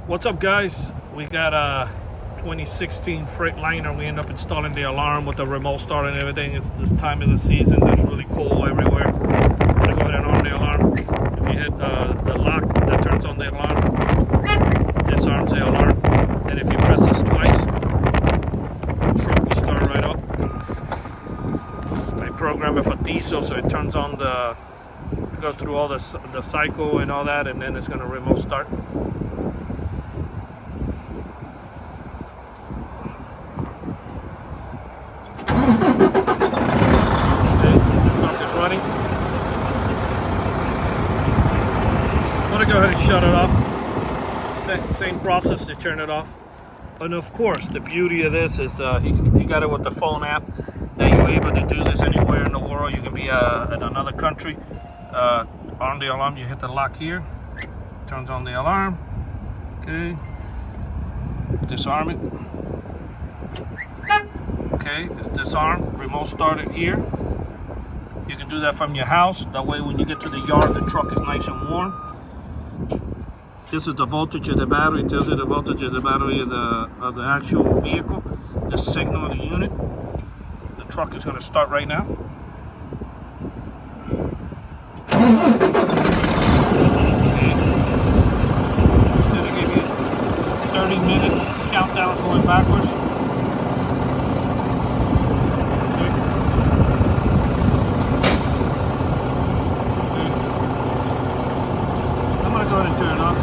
What's up, guys? We got a 2016 Freightliner. We end up installing the alarm with the remote start and everything. It's this time of the season. It's really cool everywhere. I'm gonna go ahead and arm the alarm. If you hit the lock that turns on the alarm, disarms the alarm. And if you press this twice, the truck will start right up. I program it for diesel, so it turns on the, goes through all the cycle and all that, and then it's gonna remote start. Running. I'm gonna go ahead and shut it off. Same process to turn it off. And of course, the beauty of this is he got it with the phone app that you're able to do this anywhere in the world. You can be in another country. On the alarm, you hit the lock here. Turns on the alarm. Okay. Disarm it. Okay, it's disarmed. Remote started here. You can do that from your house. That way when you get to the yard, the truck is nice and warm. This is the voltage of the battery. It tells you the voltage of the battery of the actual vehicle. The signal of the unit. The truck is going to start right now. Okay. It's going to give you 30 minutes countdown going backwards. Go ahead and turn it off.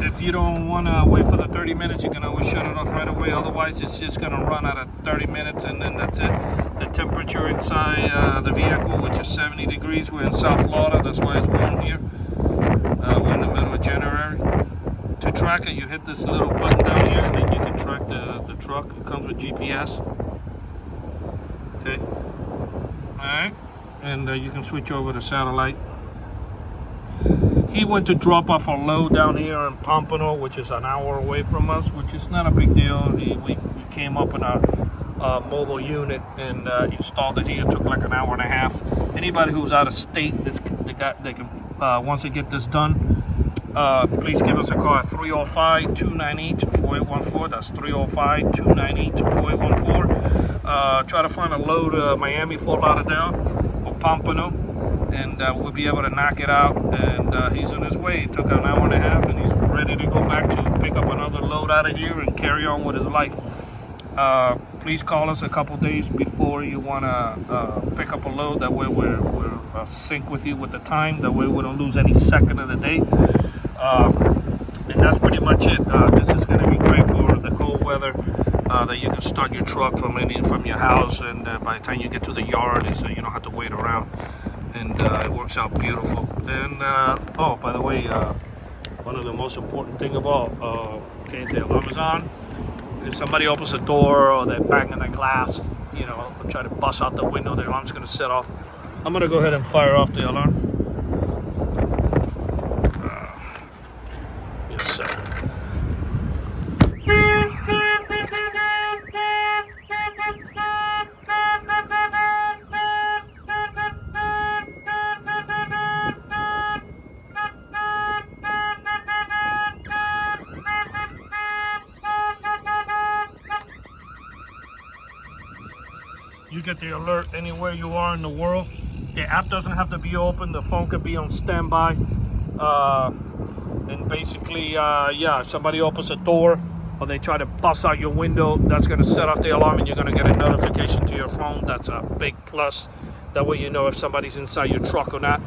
If you don't want to wait for the 30 minutes, you can always shut it off right away. Otherwise, it's just going to run out of 30 minutes and then that's it. The temperature inside the vehicle, which is 70 degrees. We're in South Florida, that's why it's warm here. We're in the middle of January. To track it, you hit this little button down here and then you can track the truck. It comes with GPS. Okay. Alright, and you can switch over to satellite. He went to drop off a load down here in Pompano, which is an hour away from us, which is not a big deal. We came up in a mobile unit and installed it here. It took like an hour and a half. Anybody who's out of state, they can once they get this done, please give us a call at 305-298-4814. That's 305-298-4814. Try to find a load Miami, Fort Lauderdale, or Pompano, and we'll be able to knock it out. And he's on his way. It took an hour and a half, and he's ready to go back to pick up another load out of here and carry on with his life. Please call us a couple days before you want to pick up a load. That way we're sync with you with the time. That way we don't lose any second of the day. And that's pretty much it. This is going to be great for the cold weather. That you can start your truck from your house, and by the time you get to the yard, so you don't have to wait around, and it works out beautiful. And oh, by the way, one of the most important thing of all, okay, the alarm is on. If somebody opens the door or they're banging the glass, you know, or try to bust out the window, the alarm's going to set off. I'm going to go ahead and fire off the alarm. Yes, sir. You get the alert anywhere you are in the world. The app doesn't have to be open. The phone could be on standby. And basically, yeah, if somebody opens a door or they try to bust out your window, that's going to set off the alarm and you're going to get a notification to your phone. That's a big plus. That way you know if somebody's inside your truck or not.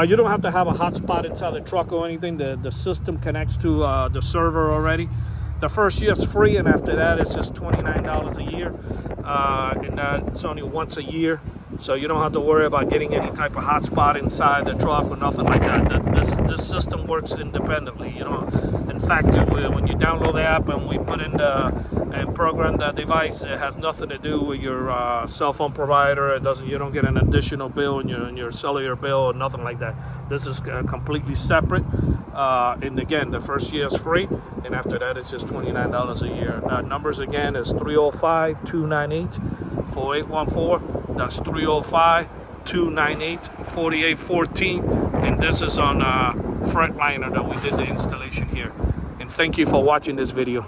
You don't have to have a hotspot inside the truck or anything. The system connects to the server already. The first year is free, and after that it's just $29 a year. And it's only once a year, so you don't have to worry about getting any type of hotspot inside the truck or nothing like that. This system works independently. You know, in fact, when you download the app and we put in and program the device, it has nothing to do with your cell phone provider. It doesn't. You don't get an additional bill in your cellular bill or nothing like that. This is completely separate. And again, the first year is free, and after that it's just $29 a year. Numbers again is 305-298-4814. That's 298-4814. And this is on Freightliner that we did the installation here. And thank you for watching this video.